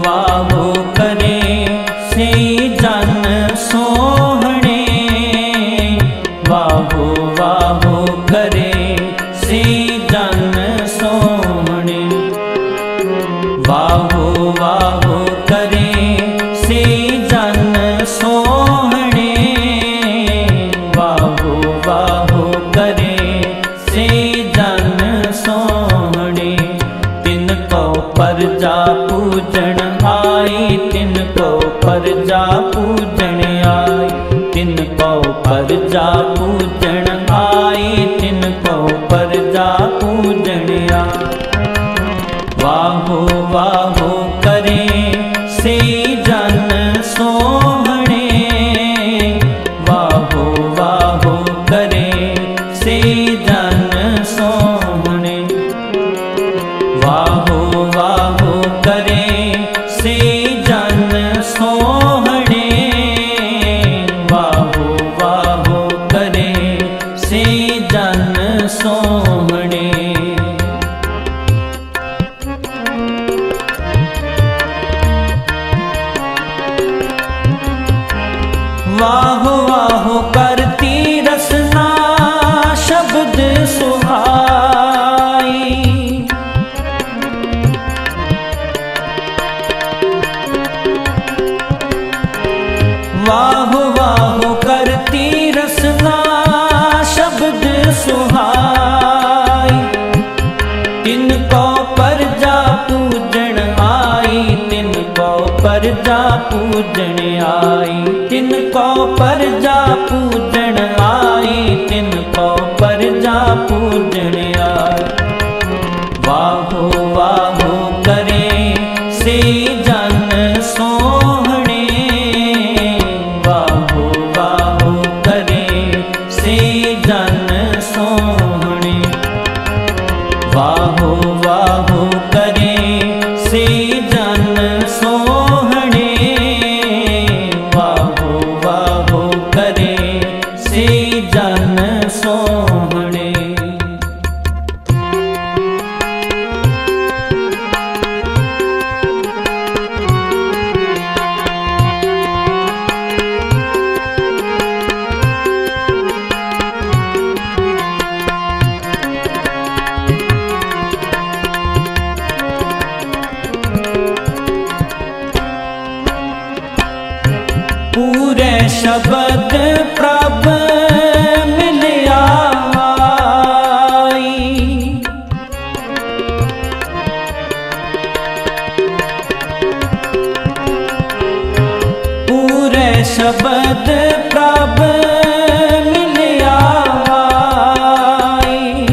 वाहो करे से जन सोहणे, वाहो वाहो करे से जन सोहणे, वाहो वाहो करे से जन सोहणे, वाहो वाहो करे से जन सोहणे। तिनको परजा पूजन आई, तिनको परजा पूजन आई, तिनको परजा पूजन आई, तिनको परजा पूजन आई। वाहो वाहो करे से जन सोहणे, वाहो वाहो करे से जन सोहणे, वाहो वाहो करे से जन सोहणे, वाहो वाहो करे से जन सोहणे। वाहो वाहो करती रसना शब्द सुहाई, वाहो वाहो करती रसना शब्द सुहाई। तिनको परजा पूजन आई, तिनको परजा पूजन आई, तिनको परजा पूजन आई, तिनको परजा पूजन आई। वाहो वाहो करे से जन सोहणे, वाहो वाहो करे से जन सोहणे, वाहो वाहो करे से जन सोहणे, वाहो वाहो करे से जन सोहणे। पूरे शब्द प्रभ मिलिया आई, पूरे शब्द प्रभ मिलिया आई।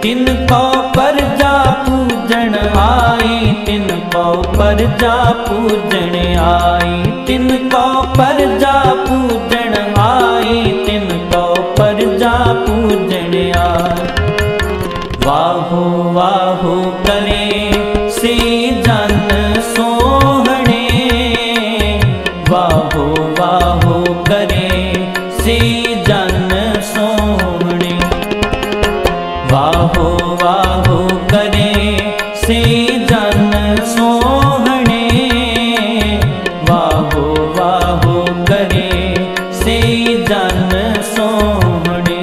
तिनको परजा पूजन आई, तिनको परजा पूजन आई, तिनको परजा पूजन आई, तिनको परजा पूजन आई। वाहो वाहो करे से जन सोहणे, वाहो वाहो करे से जन सोहणे, वाहो वाहो करे से जन सोहणे, वाहो वाहो करे से जन सोहणे।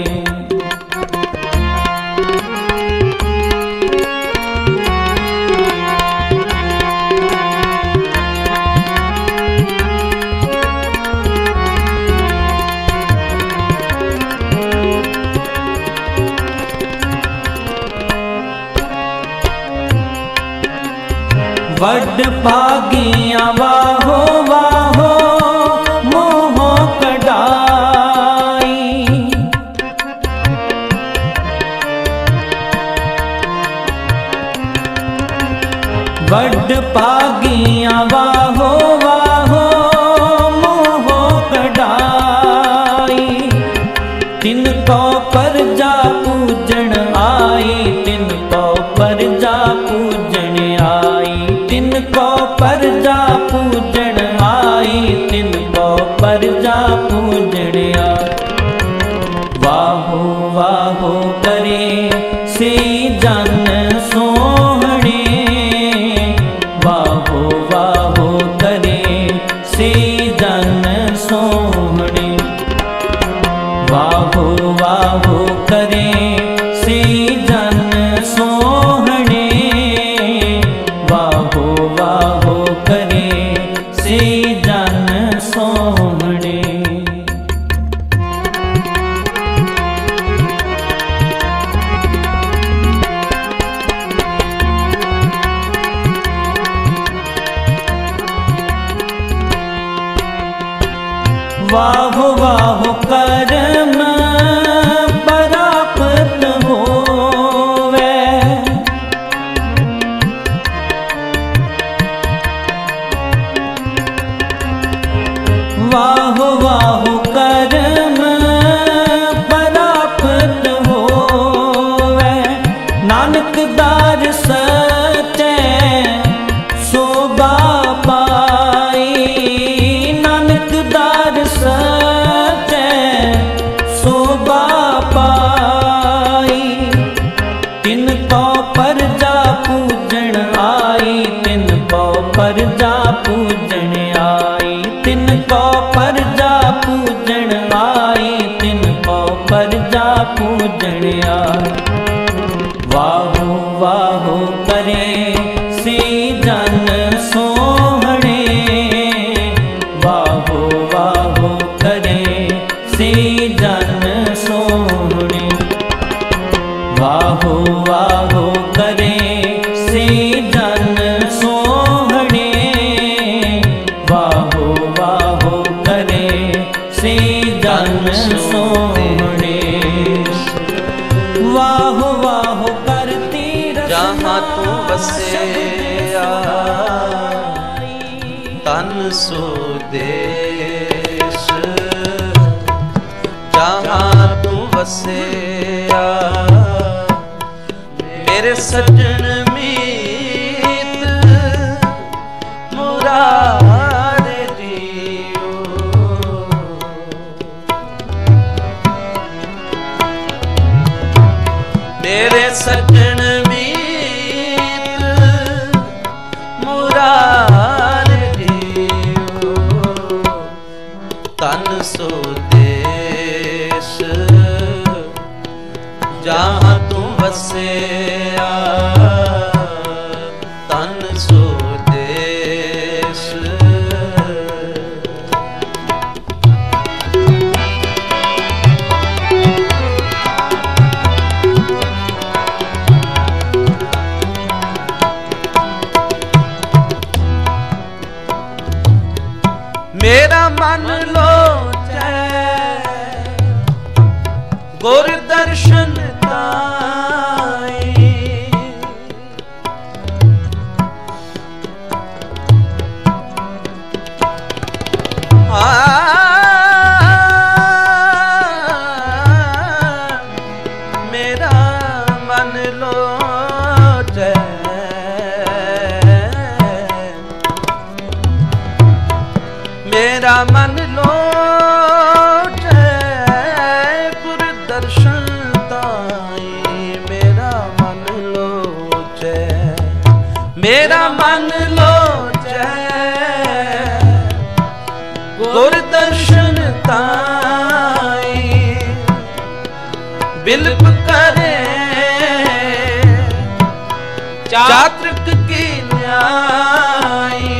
वड भागिया वाहो वाहो मोह कढ़ाई, वड भागिया वाहो वाहो मोह कढ़ाई। तिनको परजा पूजन आई, तिनको परजा पूजन आई, तिनको परजा पूजन आई, तिनको परजा पूजन आई। वाहो वाहो करे से जन सोहणे, वाहो वाहो वाहो कर्म प्राप्त होवे। वाहो वाहो कर्म प्राप्त होवे। नानक दार सच्चे शोभा पाई। नानक दार सच्चे शोभा पाई। तिनको परजा पूजन आई। तिनको परजा पूजन आई। तिनको परजा पूजन आई। तिनको परजा पूजन आई। वाहो वाहो करे से जन सोहणे। वाहो वाहो करे से जन सोहणे। वाहो वाहो करे से जन सोहणे। वाहो वाहो करे से जन सोहणे। वाहो वाहो करती जहाँ तू बसेया तन सो देश। जहाँ तू बसेया मेरे सज्जन मीत मुरारे जियो। मेरे सज्जन मीत मुरारे जियो। तन सो देश जहाँ तू बसेया तन सो देश। मेरा मन लोचै गुर दर्शन ताई। मेरा मन लोचै मेरा मन लोचै गुर दर्शन ताई। मेरा मन लोचै मेरा मन लोचै गुर दर्शन ताई। बिलप करे चातृक की न्याई।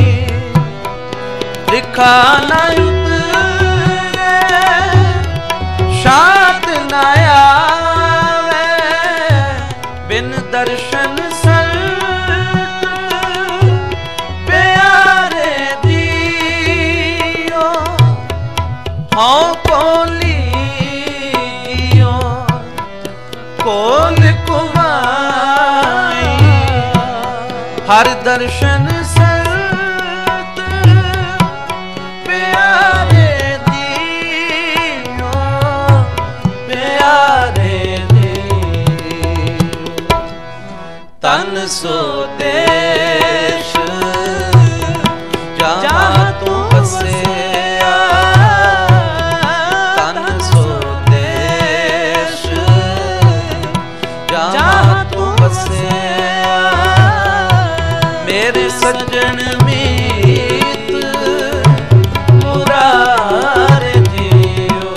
लिखा न उतरे शांत न आवे। बिन दर्शन संत प्यारे दियो। हाँ कोलियो कोल कुमाई। हर दर्शन संत प्यारे दियो। प्यारे दियो। तन सो देश जहाँ तू बसेया तन सो देश जहाँ तू बसेया। मेरे सज्जन मीत मुरारे जियो।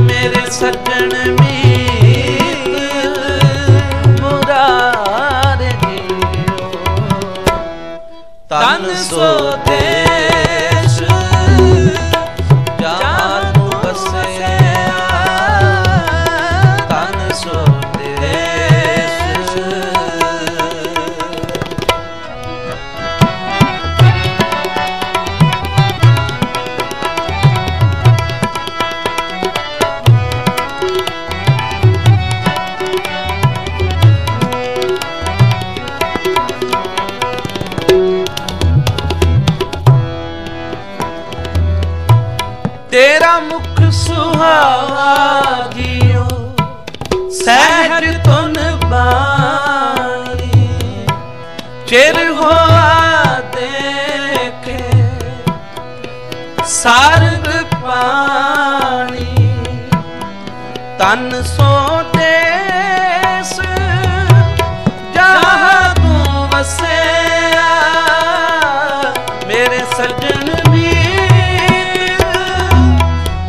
मेरे सज्जन मीत मुरारे जियो। तन सो देश जहाँ तू बसेया तन सो देश। सुहावा जियो सहज तुन बानी चिर होआ देखे सारग पानी तन सो देस जहाँ तू वसया मेरे सज्जन मीत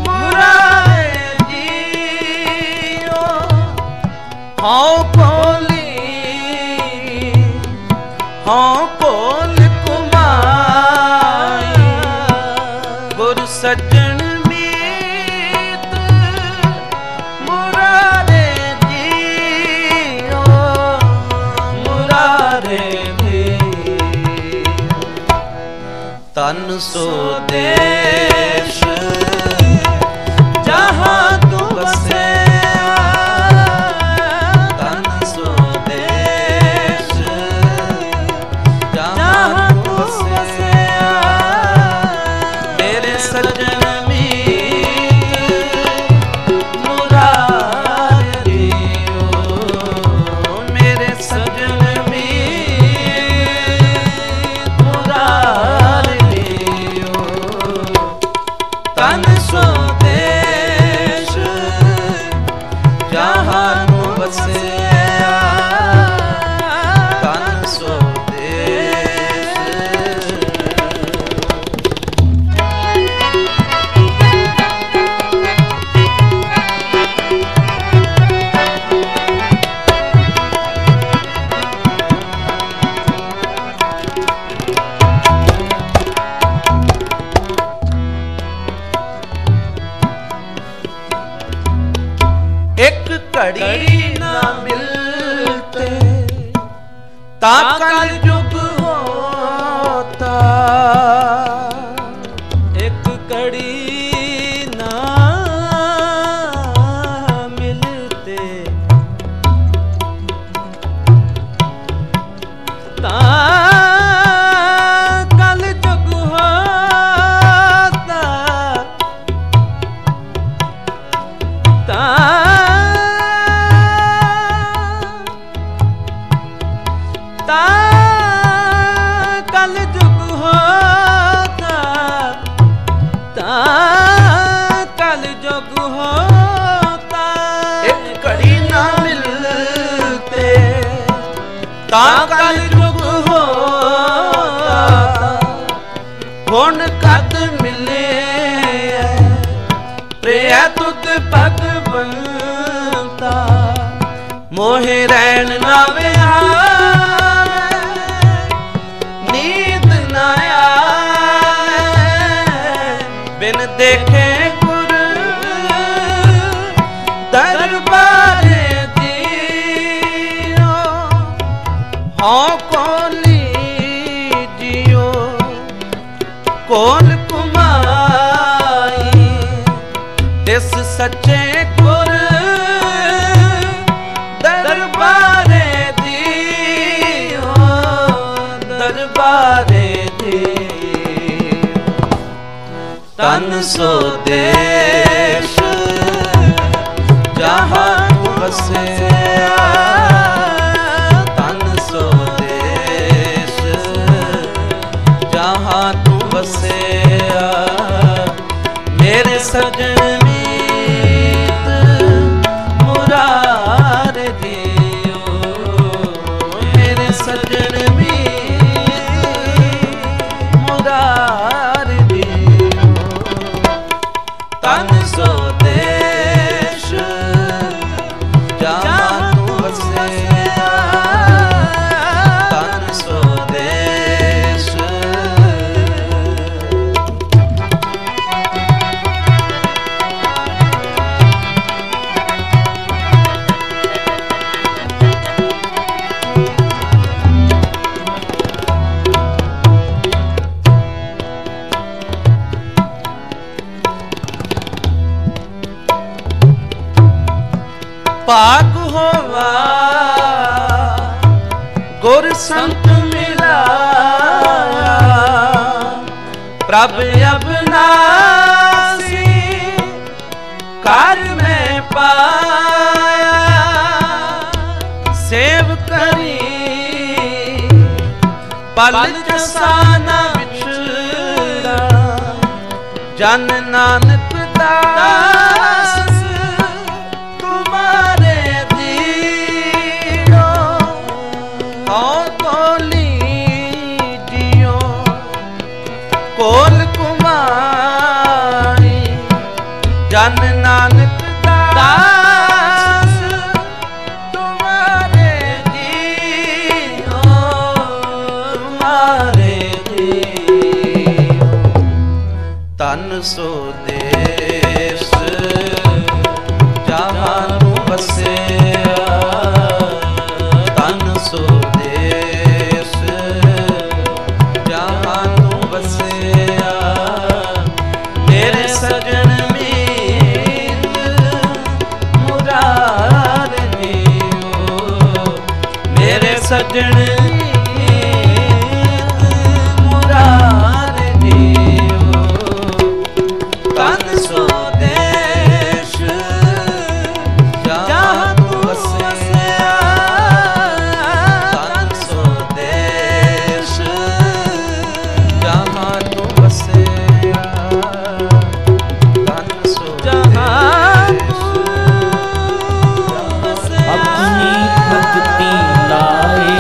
मुरारे जियो हाँ कोल कुमाई गुरु सज्जन मीत मुरारे जियो मुरारे जियो तन सो देश जहाँ तू बसया तन सो देश जहाँ तू बसया मेरे सज्जन मीत मुरारे जियो मेरे सज्जन मीत मुरारे जियो तन सो देश जहाँ तू बसया तन सो देश एक घड़ी ना मिलते ताकल युग होता एक कड़ी ना मिलते कल जुग होता कल जुग होता कल जुग होता एक घड़ी ना मिलते ताकल युग होता हुण कद मिले प्रिय तुद भगवंता मोहे रैन ना विहावे नींद ना आवे बिन देखे गुर दरबारे दियो हाँ कोली जियो कोल कुमाई तिस सच्चे गुर दरबारे दियो दरबारे दियो तन सो देश जहाँ तू बसया तन सो देश जहाँ तू बसया मेरे सज्जन मीत मुरारे जियो मेरे सज्जन मीत मुरारे जियो तन सो देश जहाँ तू बसया तन सो देश पाक होवा गुर संत मिलाया प्रभ अविनाशी घर में पाया सेव करी पल जसाना बिछड़ा जन नानक दास तुम्हारे दियो हो कोली दियो कोल कुमारी जन नानक दास तुम्हारे दियो तुम्हारे दियो तन सो देश जहाँ तू बसेया तन सो देश जहाँ तू बसेया तेरे सजन मीत मुरार दियो मेरे सजन मीत मुरार दियो तन सो देश जहाँ तू बसेया तन सो देश जहाँ तू बसेया तन सो जहाँ तू अपनी भक्ति लाए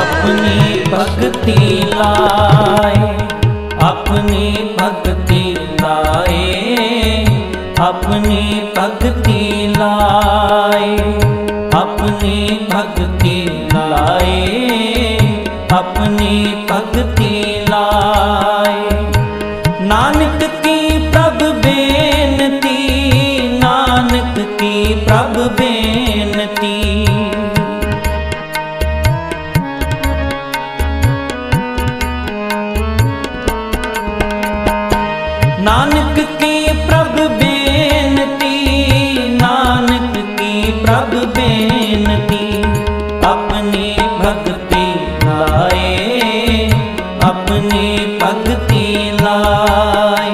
अपनी भक्ति लाए अपनी भक्ति लाए अपनी भक्ति लाए अपनी भक्ति लाए अपनी भक्ति लाए नानक की प्रभ बेनती नानक की प्रभ बेनती नानक की प्रभ बेनती नानक की प्रभ बेनती अपनी भक्ति लाए अपनी भक्ति लाए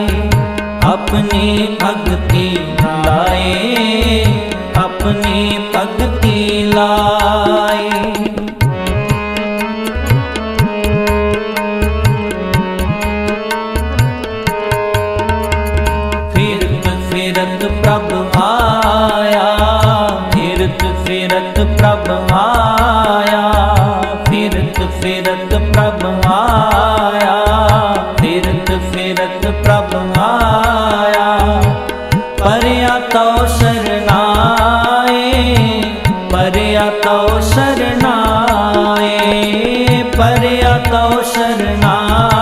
अपनी भक्ति लाए अपनी भक्ति लाए फिरत प्रभ आया फिरत फिरत प्रभ आया फिरत फिरत प्रभ आया फिरत फिरत प्रभ आया परया तो शरणाए परया तो शरणाए परया तो शरणाए